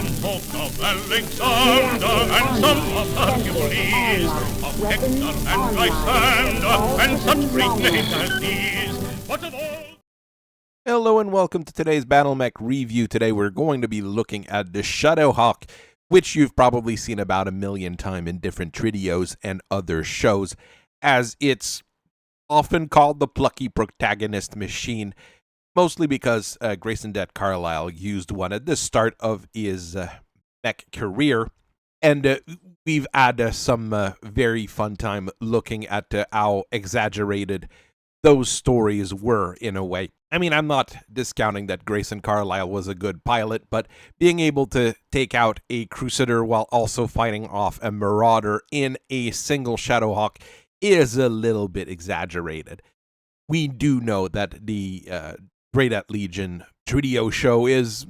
folk of Alexander, and some of Hercules, of Hector and Lysander, and such great names as these. But of all... Hello and welcome to today's Battlemech review. Today we're going to be looking at the Shadowhawk, which you've probably seen about 1,000,000 times in different tridios and other shows, as it's often called the Plucky Protagonist machine, mostly because Grayson Det Carlisle used one at the start of his mech career, and we've had some very fun time looking at how exaggerated those stories were in a way. I mean, I'm not discounting that Grayson Carlisle was a good pilot, but being able to take out a Crusader while also fighting off a Marauder in a single Shadowhawk is a little bit exaggerated. We do know that the Great at Legion Tridio show is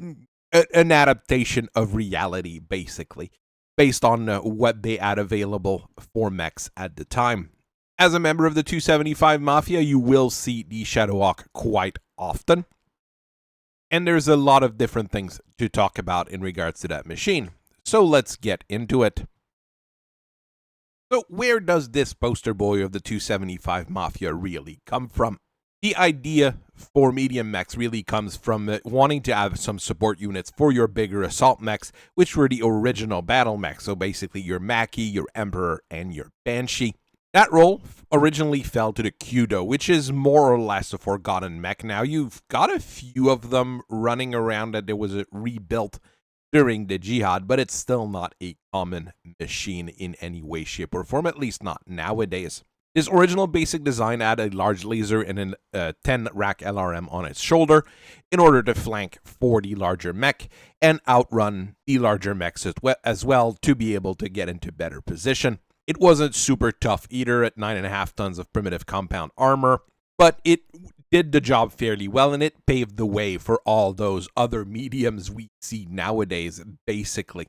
an adaptation of reality, basically, based on what they had available for mechs at the time. As a member of the 275 Mafia, you will see the Shadowhawk quite often, and there's a lot of different things to talk about in regards to that machine. So let's get into it. So where does this poster boy of the 275 Mafia really come from? The idea for medium mechs really comes from wanting to have some support units for your bigger assault mechs, which were the original battle mechs, so basically your Mackie, your Emperor, and your Banshee. That role originally fell to the Kudo, which is more or less a forgotten mech now. You've got a few of them running around that there was rebuilt during the Jihad, but it's still not a common machine in any way, shape, or form, at least not nowadays. This original basic design had a large laser and a 10-rack LRM on its shoulder in order to flank for the larger mech and outrun the larger mechs as well to be able to get into better position. It wasn't super tough either at 9.5 tons of primitive compound armor, but it did the job fairly well, and it paved the way for all those other mediums we see nowadays, basically.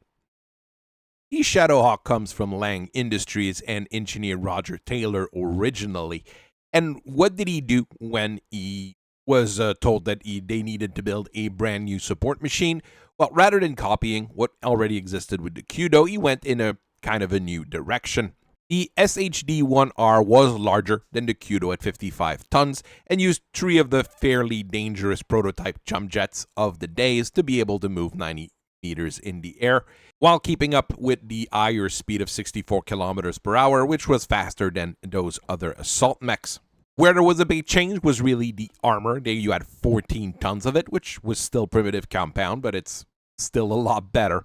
The Shadowhawk comes from Lang Industries and engineer Roger Taylor originally. And what did he do when he was told that they needed to build a brand new support machine? Well, rather than copying what already existed with the Kudo, he went in a kind of a new direction. The SHD-1R was larger than the Kudo at 55 tons and used 3 of the fairly dangerous prototype jump jets of the days to be able to move 90 meters in the air while keeping up with the higher speed of 64 kilometers per hour, which was faster than those other assault mechs. Where there was a big change was really the armor. There you had 14 tons of it, which was still primitive compound, but it's still a lot better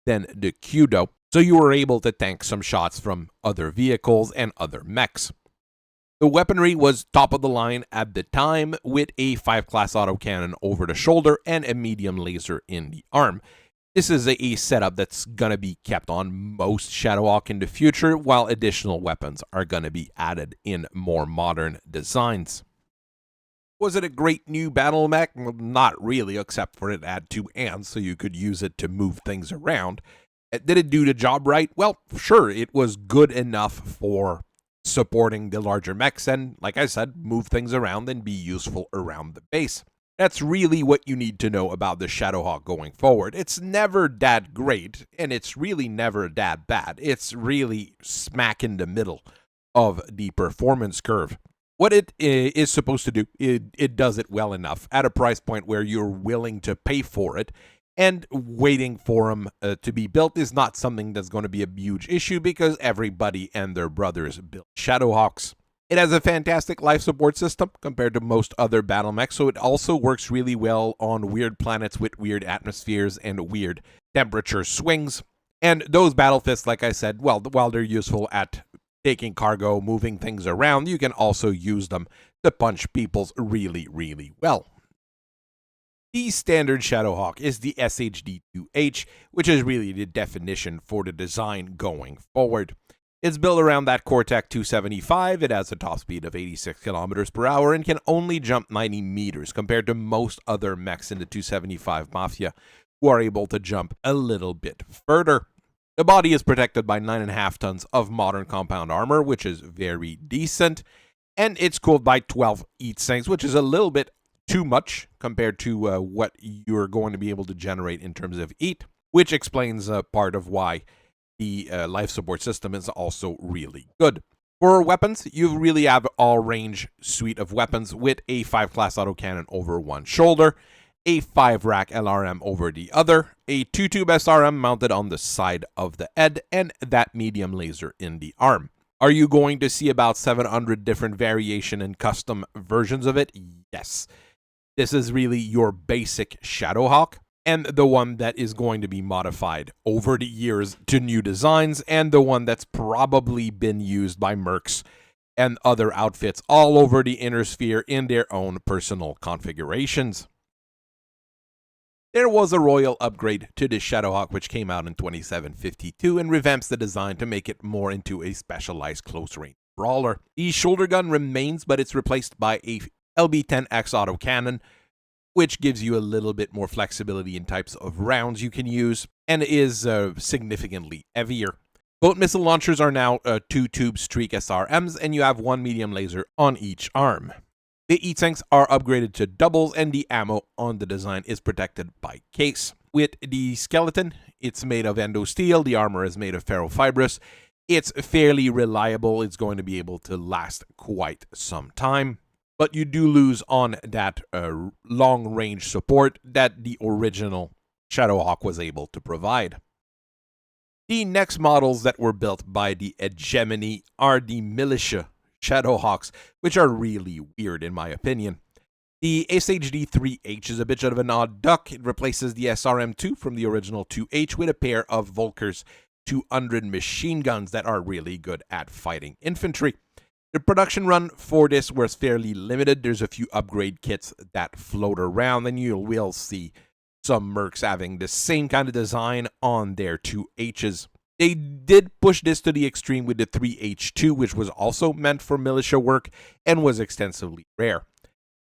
than the Kudo. So you were able to tank some shots from other vehicles and other mechs. The weaponry was top of the line at the time, with a 5-class autocannon over the shoulder and a medium laser in the arm. This is a setup that's going to be kept on most Shadowhawk in the future, while additional weapons are going to be added in more modern designs. Was it a great new battle mech? Well, not really, except for it had 2 hands, so you could use it to move things around. Did it do the job right? Well, sure, it was good enough for supporting the larger mechs and, like I said, move things around and be useful around the base. That's really what you need to know about the Shadowhawk going forward. It's never that great, and it's really never that bad. It's really smack in the middle of the performance curve. What it is supposed to do, it does it well enough at a price point where you're willing to pay for it. And waiting for them to be built is not something that's going to be a huge issue because everybody and their brothers built Shadowhawks. It has a fantastic life support system compared to most other battle mechs, so it also works really well on weird planets with weird atmospheres and weird temperature swings. And those battle fists, like I said, well, while they're useful at taking cargo, moving things around, you can also use them to punch peoples really, really well. The standard Shadowhawk is the SHD-2H, which is really the definition for the design going forward. It's built around that Cortec 275, it has a top speed of 86 kilometers per hour and can only jump 90 meters compared to most other mechs in the 275 Mafia, who are able to jump a little bit further. The body is protected by 9.5 tons of modern compound armor, which is very decent, and it's cooled by 12 heat sinks, which is a little bit too much compared to what you're going to be able to generate in terms of heat. which explains part of why the life support system is also really good. For weapons, you really have all-range suite of weapons with a 5-class autocannon over one shoulder, a 5-rack LRM over the other, a 2-tube SRM mounted on the side of the head, and that medium laser in the arm. Are you going to see about 700 different variation and custom versions of it? Yes. This is really your basic Shadowhawk, and the one that is going to be modified over the years to new designs, and the one that's probably been used by mercs and other outfits all over the inner sphere in their own personal configurations. There was a royal upgrade to the Shadowhawk which came out in 2752 and revamps the design to make it more into a specialized close-range brawler. The shoulder gun remains, but it's replaced by a LB-10X autocannon, which gives you a little bit more flexibility in types of rounds you can use, and is significantly heavier. Both missile launchers are now 2-tube Streak SRMs, and you have one medium laser on each arm. The heat sinks are upgraded to doubles, and the ammo on the design is protected by case. With the skeleton, it's made of endo steel, the armor is made of ferrofibrous. It's fairly reliable, it's going to be able to last quite some time. But you do lose on that long-range support that the original Shadowhawk was able to provide. The next models that were built by the Hegemony are the militia Shadowhawks, which are really weird in my opinion. The SHD-3H is a bit of an odd duck. It replaces the SRM-2 from the original 2H with a pair of Volkers 200 machine guns that are really good at fighting infantry. The production run for this was fairly limited. There's a few upgrade kits that float around, and you will see some mercs having the same kind of design on their 2Hs. They did push this to the extreme with the 3H2, which was also meant for militia work and was extensively rare.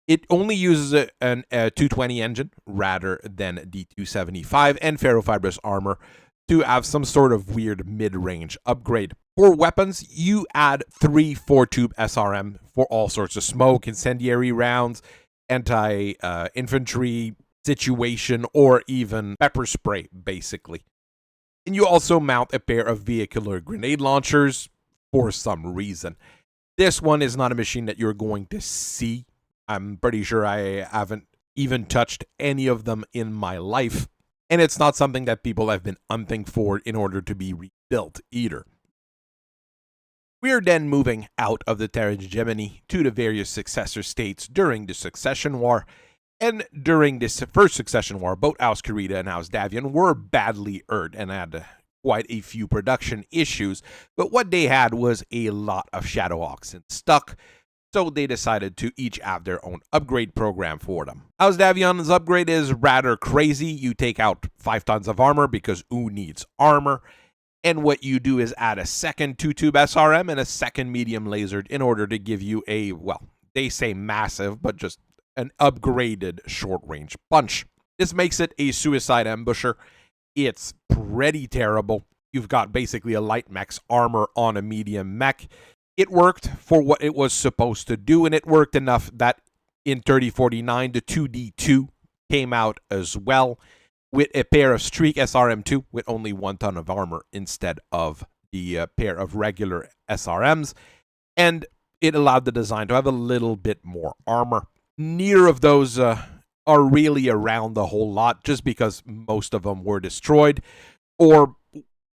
It only uses a 220 engine rather than the 275 and ferrofibrous armor to have some sort of weird mid-range upgrade. For weapons, you add 3 4-tube SRM for all sorts of smoke, incendiary rounds, anti-infantry situation, or even pepper spray, basically. And you also mount a pair of vehicular grenade launchers for some reason. This one is not a machine that you're going to see. I'm pretty sure I haven't even touched any of them in my life. And it's not something that people have been hunting for in order to be rebuilt either. We're then moving out of the Terra Hegemony to the various successor states during the Succession War. And during this first Succession War, both House Kurita and House Davion were badly hurt and had quite a few production issues. But what they had was a lot of Shadowhawks in stock, so they decided to each have their own upgrade program for them. House Davion's upgrade is rather crazy. You take out 5 tons of armor because who needs armor? And what you do is add a second 2-tube SRM and a second medium lasered in order to give you a, well, they say massive, but just an upgraded short-range punch. This makes it a suicide ambusher. It's pretty terrible. You've got basically a light mech's armor on a medium mech. It worked for what it was supposed to do, and it worked enough that in 3049, the 2D2 came out as well with a pair of Streak SRM2 with only 1 ton of armor instead of the pair of regular SRMs, and it allowed the design to have a little bit more armor. Neither of those are really around the whole lot just because most of them were destroyed, or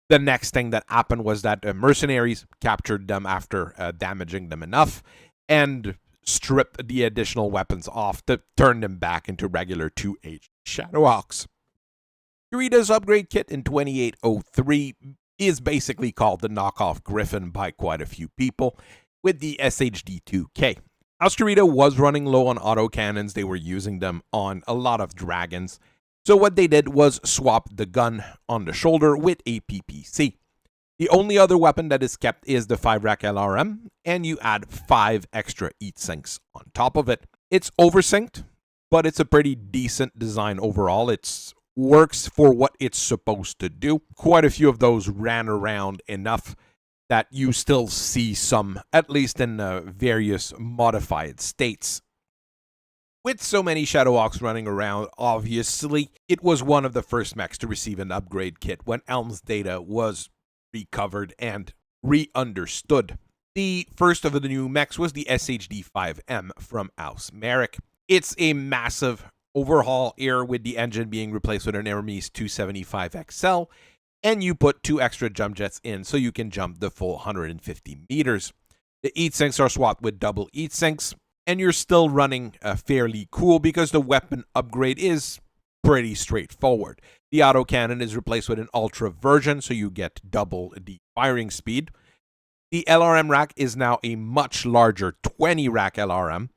the next thing that happened was that mercenaries captured them after damaging them enough and stripped the additional weapons off to turn them back into regular 2H Shadowhawks. Kurita's upgrade kit in 2803 is basically called the knockoff Griffin by quite a few people with the SHD-2K. House Kurita was running low on autocannons. They were using them on a lot of dragons. So what they did was swap the gun on the shoulder with a PPC. The only other weapon that is kept is the 5-rack LRM, and you add 5 extra heat sinks on top of it. It's oversynced, but it's a pretty decent design overall. It works for what it's supposed to do. Quite a few of those ran around enough that you still see some, at least in various modified states. With so many Shadowhawks running around, obviously, it was one of the first mechs to receive an upgrade kit when Elm's data was recovered and re-understood. The first of the new mechs was the SHD-5M from Aus Merrick. It's a massive overhaul here, with the engine being replaced with an Hermes 275XL, and you put 2 extra jump jets in so you can jump the full 150 meters. The heat sinks are swapped with double heat sinks, and you're still running fairly cool because the weapon upgrade is pretty straightforward. The autocannon is replaced with an ultra version, so you get double the firing speed. The LRM rack is now a much larger 20 rack LRM,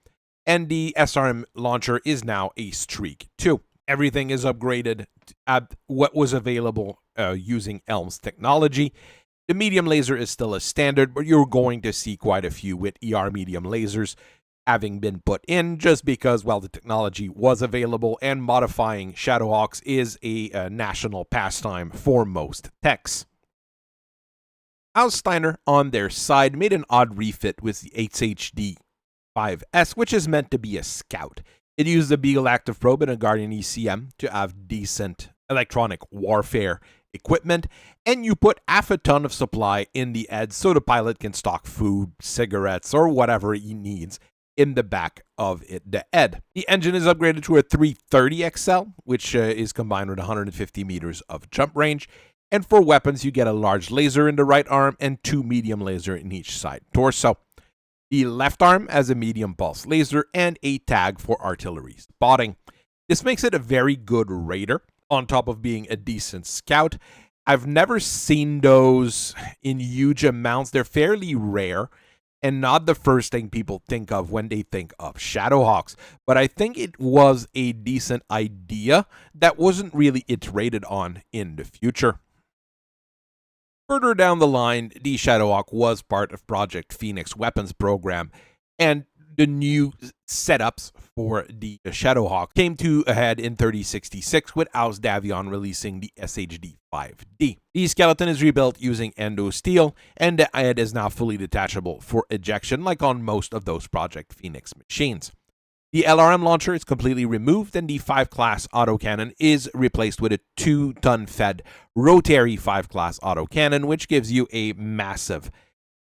and the SRM launcher is now a Streak 2. Everything is upgraded at what was available using Elm's technology. The medium laser is still a standard, but you're going to see quite a few with ER medium lasers having been put in, just because, well, the technology was available, and modifying Shadowhawks is a national pastime for most techs. Steiner, on their side, made an odd refit with the HHD-5S, which is meant to be a scout. It used the Beagle Active Probe and a Guardian ECM to have decent electronic warfare equipment, and you put half a ton of supply in the ED so the pilot can stock food, cigarettes, or whatever he needs in the back of the ED. The engine is upgraded to a 330XL, which is combined with 150 meters of jump range. And for weapons, you get a large laser in the right arm and 2 medium laser in each side torso. The left arm has a medium pulse laser and a tag for artillery spotting. This makes it a very good raider, on top of being a decent scout. I've never seen those in huge amounts. They're fairly rare, and not the first thing people think of when they think of Shadowhawks. But I think it was a decent idea that wasn't really iterated on in the future. Further down the line, the Shadowhawk was part of Project Phoenix weapons program, and the new setups for the Shadowhawk came to a head in 3066 with Aus Davion releasing the SHD-5D. The skeleton is rebuilt using endo steel, and the head is now fully detachable for ejection, like on most of those Project Phoenix machines. The LRM launcher is completely removed, and the 5-class autocannon is replaced with a 2-ton fed rotary 5-class autocannon, which gives you a massive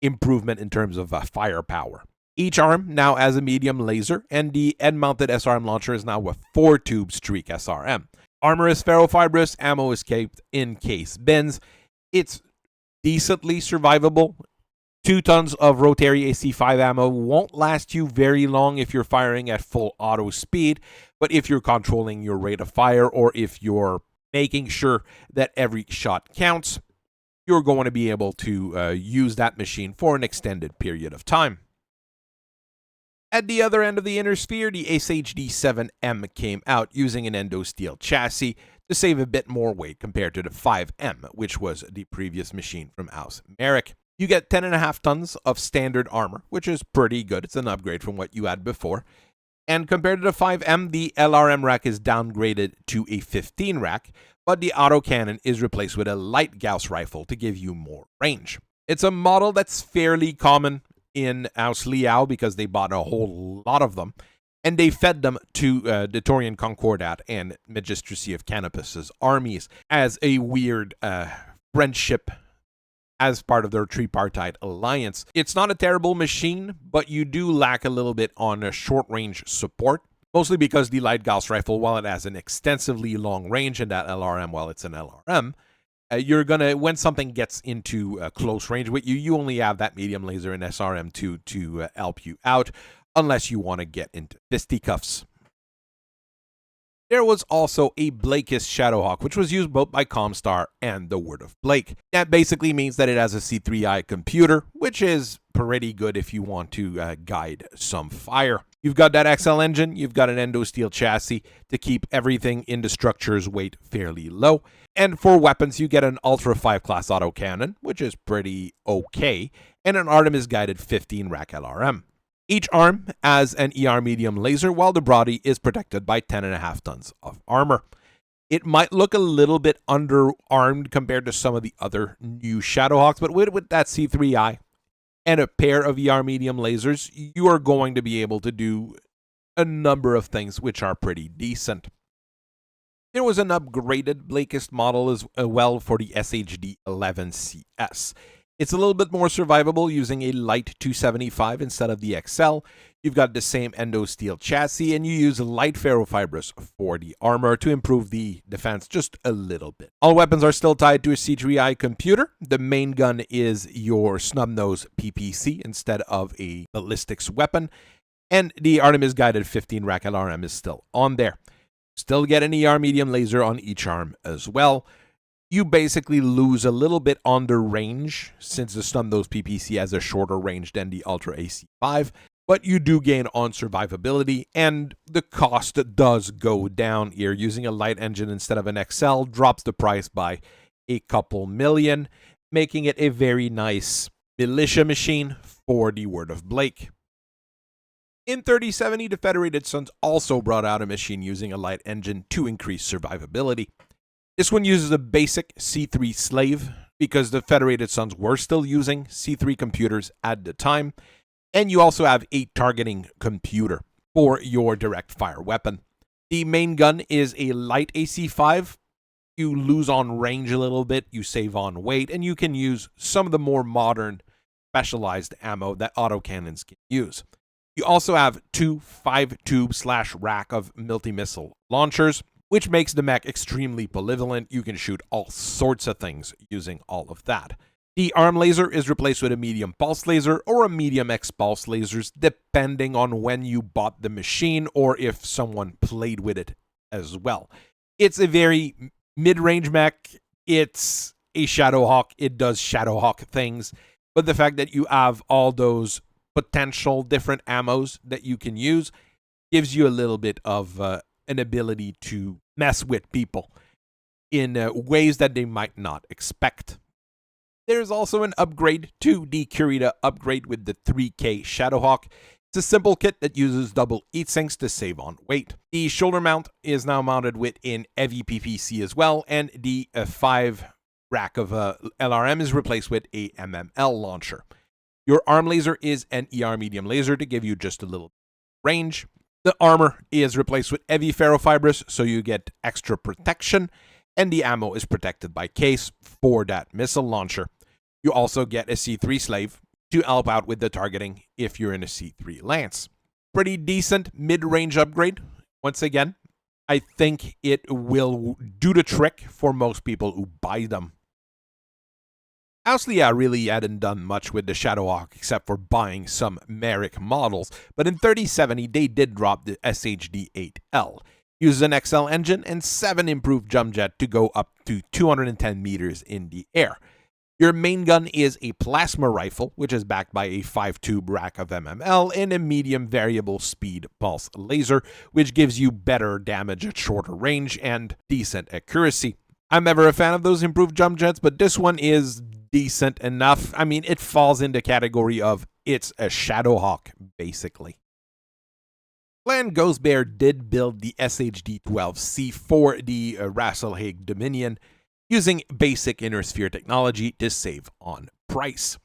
improvement in terms of firepower. Each arm now has a medium laser, and the end-mounted SRM launcher is now a 4-tube Streak SRM. Armor is ferrofibrous, ammo is kept in case bins. It's decently survivable. 2 tons of rotary AC5 ammo won't last you very long if you're firing at full auto speed, but if you're controlling your rate of fire, or if you're making sure that every shot counts, you're going to be able to use that machine for an extended period of time. At the other end of the inner sphere, the SHD-7M came out using an endo steel chassis to save a bit more weight compared to the 5M, which was the previous machine from Aus Merrick. You get 10.5 tons of standard armor, which is pretty good. It's an upgrade from what you had before. And compared to the 5M, the LRM rack is downgraded to a 15 rack, but the autocannon is replaced with a light Gauss rifle to give you more range. It's a model that's fairly common in Aus Liao because they bought a whole lot of them, and they fed them to the Taurian Concordat and Magistracy of Canopus's armies as a weird friendship as part of their tripartite alliance. It's not a terrible machine, but you do lack a little bit on a short-range support, mostly because the light Gauss rifle, while it has an extensively long range, and that LRM, while it's an LRM, you're gonna, when something gets into close range with you, you only have that medium laser and SRM to help you out, unless you want to get into fisticuffs. There was also a Blakist Shadowhawk, which was used both by Comstar and the Word of Blake. That basically means that it has a C3I computer, which is pretty good if you want to guide some fire. You've got that XL engine, you've got an endo steel chassis to keep everything in the structure's weight fairly low. And for weapons, you get an Ultra 5 class autocannon, which is pretty okay, and an Artemis guided 15 rack LRM. Each arm has an ER medium laser, while the body is protected by 10.5 tons of armor. It might look a little bit underarmed compared to some of the other new Shadowhawks, but with that C3I and a pair of ER medium lasers, you are going to be able to do a number of things which are pretty decent. There was an upgraded Blakist model as well for the SHD 11CS. It's a little bit more survivable using a light 275 instead of the XL. You've got the same endo steel chassis, and you use light ferrofibrous for the armor to improve the defense just a little bit. All weapons are still tied to a C3I computer. The main gun is your snub-nose PPC instead of a ballistics weapon, and the Artemis guided 15 rack LRM is still on there. Still get an ER medium laser on each arm as well. You basically lose a little bit on the range since the snub-nose PPC has a shorter range than the Ultra AC5, but you do gain on survivability, and the cost does go down here. Using a light engine instead of an XL drops the price by a couple million, making it a very nice militia machine for the Word of Blake. In 3070, the Federated Sons also brought out a machine using a light engine to increase survivability. This one uses a basic C3 slave because the Federated Sons were still using C3 computers at the time, and you also have a targeting computer for your direct fire weapon. The main gun is a light AC5. You lose on range a little bit, you save on weight, and you can use some of the more modern specialized ammo that autocannons can use. You also have two 5-tube/rack of multi-missile launchers, which makes the mech extremely polyvalent. You can shoot all sorts of things using all of that. The arm laser is replaced with a medium pulse laser or a medium X pulse lasers, depending on when you bought the machine or if someone played with it as well. It's a very mid-range mech. It's a Shadowhawk. It does Shadowhawk things, but the fact that you have all those potential different ammos that you can use gives you a little bit of an ability to mess with people in ways that they might not expect. There's also an upgrade to the Kurita upgrade with the 3K Shadowhawk. It's a simple kit that uses double heat sinks to save on weight. The shoulder mount is now mounted with an heavy PPC as well, and the 5 rack of LRM is replaced with a MML launcher. Your arm laser is an ER medium laser to give you just a little range. The armor is replaced with heavy ferrofibrous, so you get extra protection, and the ammo is protected by case for that missile launcher. You also get a C3 slave to help out with the targeting if you're in a C3 Lance. Pretty decent mid-range upgrade. Once again, I think it will do the trick for most people who buy them. Honestly, I really hadn't done much with the Shadowhawk except for buying some Merrick models, but in 3070 they did drop the SHD-8L. Uses an XL engine and 7 improved jump jet to go up to 210 meters in the air. Your main gun is a plasma rifle, which is backed by a 5-tube rack of MML and a medium variable speed pulse laser, which gives you better damage at shorter range and decent accuracy. I'm never a fan of those improved jump jets, but this one is decent enough. I mean, it falls in the category of it's a Shadowhawk, basically. Clan Ghost Bear did build the SHD-12C for the Rasselhaig Dominion using basic inner sphere technology to save on price.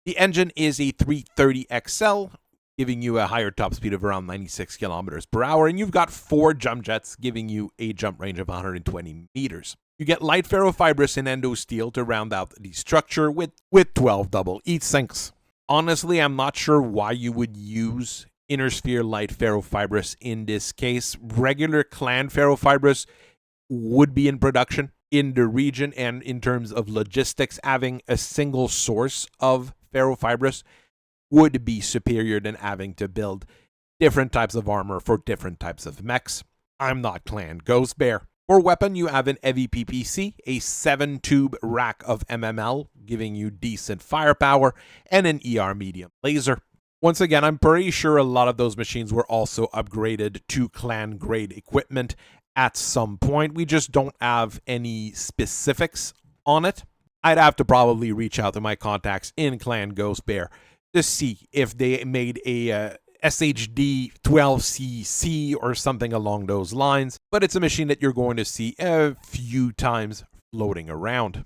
The engine is a 330XL, giving you a higher top speed of around 96 kilometers per hour, and you've got 4 jump jets giving you a jump range of 120 meters. You get light ferrofibrous and endo steel to round out the structure with 12 double heat sinks. Honestly, I'm not sure why you would use inner sphere light ferrofibrous in this case. Regular clan ferrofibrous would be in production in the region, and in terms of logistics, having a single source of ferrofibrous would be superior than having to build different types of armor for different types of mechs. I'm not Clan Ghost Bear. For weapon, you have an heavy PPC, a 7-tube rack of MML, giving you decent firepower, and an ER medium laser. Once again, I'm pretty sure a lot of those machines were also upgraded to clan grade equipment at some point. We just don't have any specifics on it. I'd have to probably reach out to my contacts in Clan Ghost Bear to see if they made a SHD-12CC or something along those lines, but it's a machine that you're going to see a few times floating around.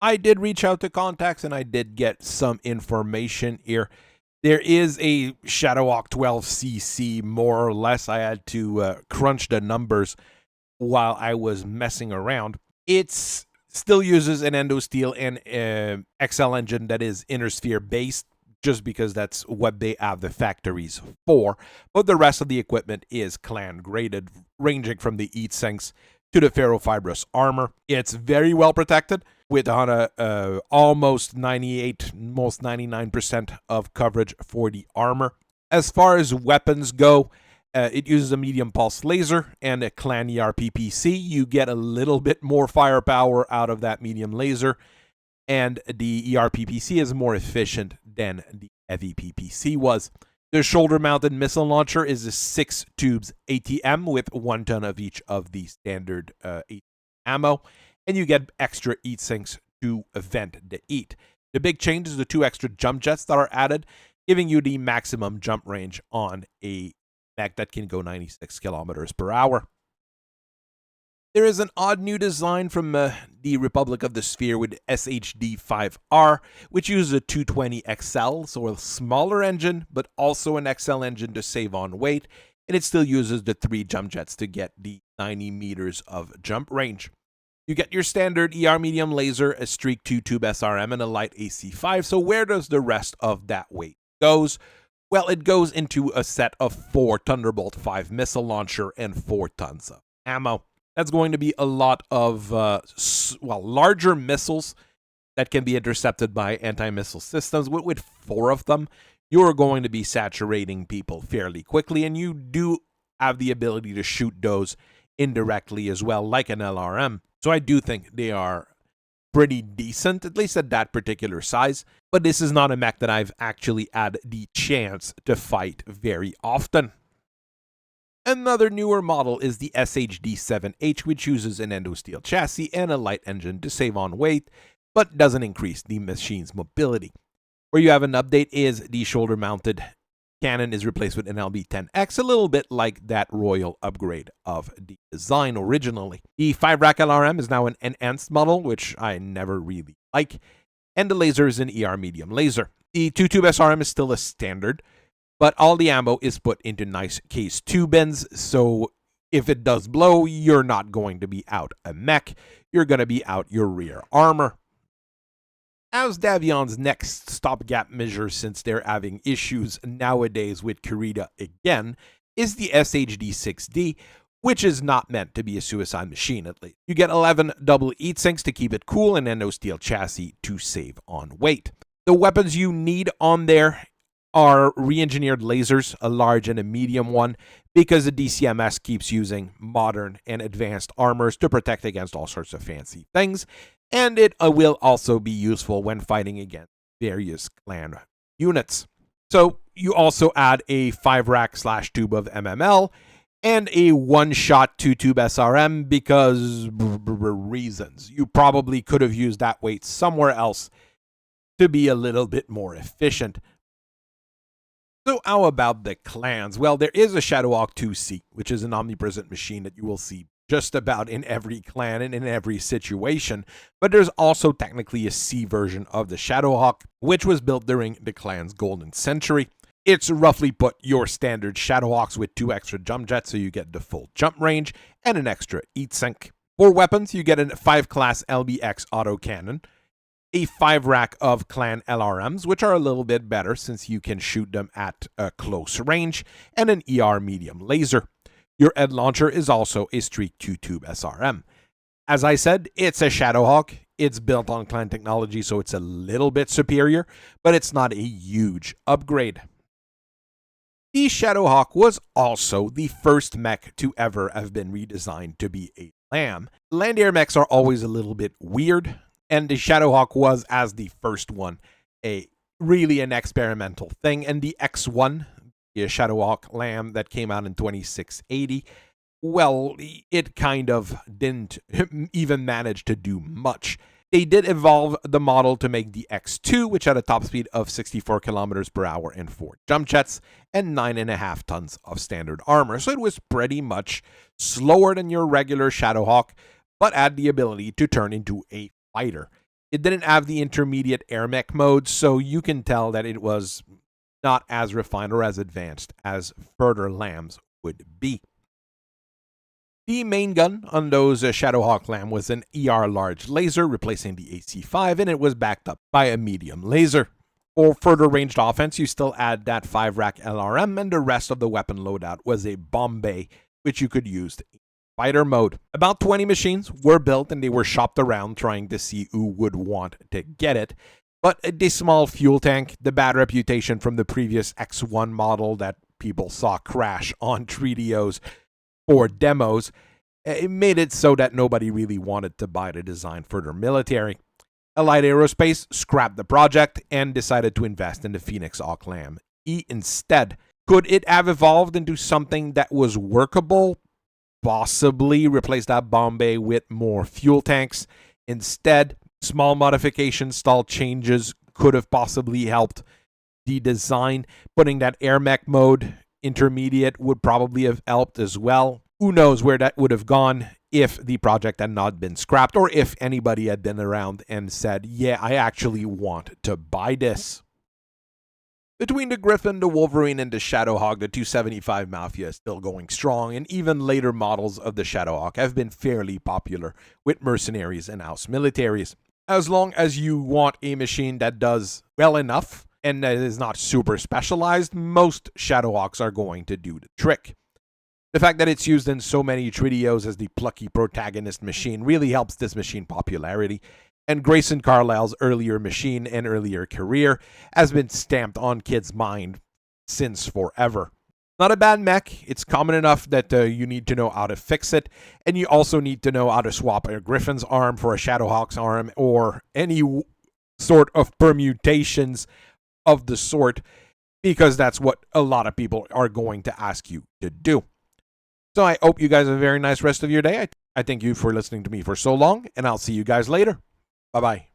I did reach out to contacts and I did get some information here. There is a Shadowhawk 12cc, more or less. I had to crunch the numbers while I was messing around. It's still uses an Endosteel and XL engine that is inner sphere based, just because that's what they have the factories for. But the rest of the equipment is clan graded, ranging from the heat sinks to the ferrofibrous armor. It's very well protected, with on a almost 98, most 99% of coverage for the armor. As far as weapons go, it uses a medium pulse laser and a clan ERPPC. You get a little bit more firepower out of that medium laser, and the ERPPC is more efficient than the heavy PPC was. The shoulder-mounted missile launcher is a 6 tubes ATM with 1 ton of each of the standard ammo, and you get extra heat sinks to vent the heat. The big change is the 2 extra jump jets that are added, giving you the maximum jump range on a mech that can go 96 kilometers per hour. There is an odd new design from the Republic of the Sphere with SHD-5R, which uses a 220 XL, so a smaller engine, but also an XL engine to save on weight, and it still uses the 3 jump jets to get the 90 meters of jump range. You get your standard ER medium laser, a Streak 2-tube SRM, and a light AC-5, so where does the rest of that weight goes? Well, it goes into a set of 4 Thunderbolt 5 missile launcher and 4 tons of ammo. That's going to be a lot of, larger missiles that can be intercepted by anti-missile systems. With 4 of them, you're going to be saturating people fairly quickly, and you do have the ability to shoot those indirectly as well, like an LRM. So I do think they are pretty decent, at least at that particular size. But this is not a mech that I've actually had the chance to fight very often. Another newer model is the SHD-7H, which uses an Endosteel chassis and a light engine to save on weight, but doesn't increase the machine's mobility. Where you have an update is the shoulder-mounted cannon is replaced with an LB-10X, a little bit like that Royal upgrade of the design originally. The 5-rack LRM is now an enhanced model, which I never really like, and the laser is an ER medium laser. The 2-tube SRM is still a standard, but all the ammo is put into nice case 2 bins, so if it does blow, you're not going to be out a mech, you're going to be out your rear armor. As Davion's next stopgap measure, since they're having issues nowadays with Kurita again, is the SHD-6D, which is not meant to be a suicide machine at least. You get 11 double heat sinks to keep it cool and an Endosteel chassis to save on weight. The weapons you need on there are re-engineered lasers, a large and a medium one, because the DCMS keeps using modern and advanced armors to protect against all sorts of fancy things, and it will also be useful when fighting against various clan units. So you also add a 5-rack/tube of MML and a 1-shot 2-tube SRM because reasons. You probably could have used that weight somewhere else to be a little bit more efficient. So how about the clans? Well, there is a Shadowhawk 2C, which is an omnipresent machine that you will see just about in every clan and in every situation. But there's also technically a C version of the Shadowhawk, which was built during the clan's golden century. It's roughly put your standard Shadowhawks with 2 extra jump jets, so you get the full jump range and an extra heat sink. For weapons, you get a 5-class LBX autocannon, a 5-rack of clan LRMs, which are a little bit better since you can shoot them at a close range, and an ER medium laser. Your head launcher is also a Streak 2-tube SRM. As I said, it's a Shadowhawk. It's built on clan technology, so it's a little bit superior, but it's not a huge upgrade. The Shadowhawk was also the first mech to ever have been redesigned to be a LAM. Land air mechs are always a little bit weird, and the Shadowhawk was, as the first one, really an experimental thing. And the X1, the Shadowhawk LAM that came out in 2680, well, it kind of didn't even manage to do much. They did evolve the model to make the X2, which had a top speed of 64 kilometers per hour and 4 jump jets and 9.5 tons of standard armor. So it was pretty much slower than your regular Shadowhawk, but had the ability to turn into a fighter. It didn't have the intermediate air mech mode, so you can tell that it was not as refined or as advanced as further lambs would be. The main gun on those Shadowhawk Lamb was an ER large laser, replacing the AC-5, and it was backed up by a medium laser. For further ranged offense, you still add that 5-rack LRM, and the rest of the weapon loadout was a bomb bay, which you could use in fighter mode. About 20 machines were built, and they were shopped around trying to see who would want to get it. But the small fuel tank, the bad reputation from the previous X1 model that people saw crash on 3DOs for demos, it made it so that nobody really wanted to buy the design for their military. Allied Aerospace scrapped the project and decided to invest in the Phoenix Hawk Lamb E instead. Could it have evolved into something that was workable? Possibly. Replace that bomb bay with more fuel tanks. Instead, small modifications, stall changes could have possibly helped the design. Putting that air mech mode intermediate would probably have helped as well. Who knows where that would have gone if the project had not been scrapped, or if anybody had been around and said, yeah, I actually want to buy this. Between the Griffin, the Wolverine, and the Shadowhawk, the 275 Mafia is still going strong, and even later models of the Shadowhawk have been fairly popular with mercenaries and house militaries. As long as you want a machine that does well enough and that is not super specialized, most Shadowhawks are going to do the trick. The fact that it's used in so many 3DOs as the Plucky Protagonist machine really helps this machine popularity, and Grayson Carlisle's earlier machine and earlier career has been stamped on kids' mind since forever. Not a bad mech, it's common enough that you need to know how to fix it, and you also need to know how to swap a Griffin's arm for a Shadowhawk's arm, or any sort of permutations of the sort, because that's what a lot of people are going to ask you to do. So I hope you guys have a very nice rest of your day. I thank you for listening to me for so long, and I'll see you guys later. Bye-bye.